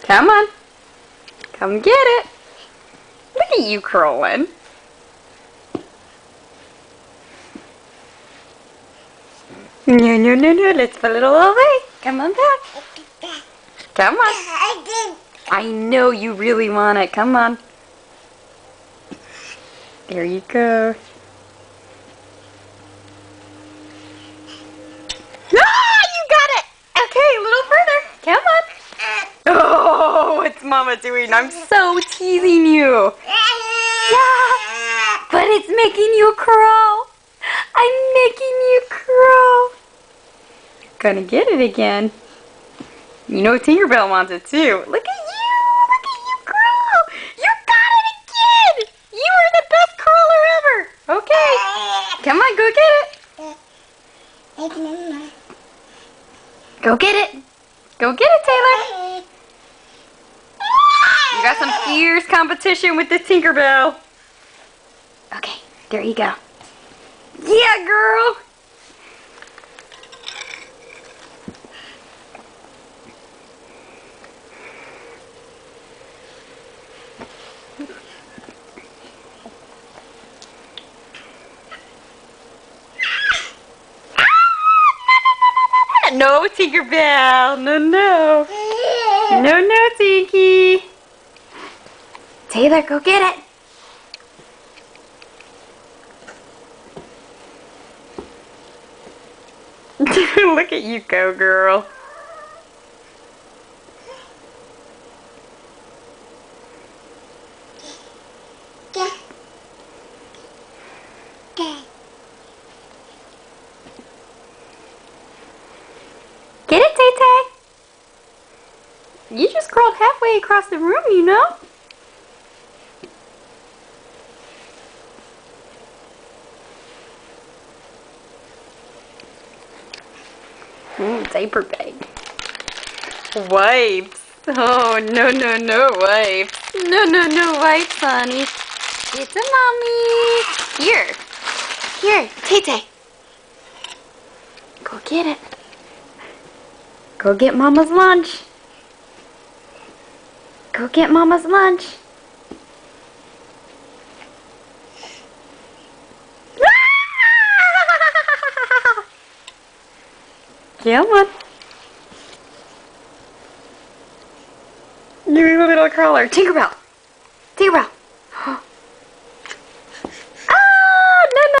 Come on. Come get it. Look at you crawling. No, no, no, no. Let's put it all away. Come on back. Come on. I know you really want it. Come on. There you go. Ah, you got it. Okay, a little further. Come on. Oh, what's Mama doing? I'm so teasing you. Yeah, but it's making you crawl. I'm making you crawl. Gonna get it again. You know Tinkerbell wants it too. Look at you! Look at you crawl! You got it again! You are the best crawler ever! Okay. Come on, go get it. Go get it. Go get it, Taylor. You got some fierce competition with the Tinkerbell. Okay, there you go. Yeah, girl! No, Tinkerbell. No, no. No, no, Tinky. Taylor, go get it. Look at you go, girl. Get it, Tay-Tay? You just crawled halfway across the room, you know? Diaper bag. Wipes. Oh, no, no, no wipes. No, no, no wipes, honey. It's a mommy. Here. Here, Tay-Tay. Go get it. Go get Mama's lunch. Go get Mama's lunch. Come on. You little crawler. Tinkerbell. Tinkerbell.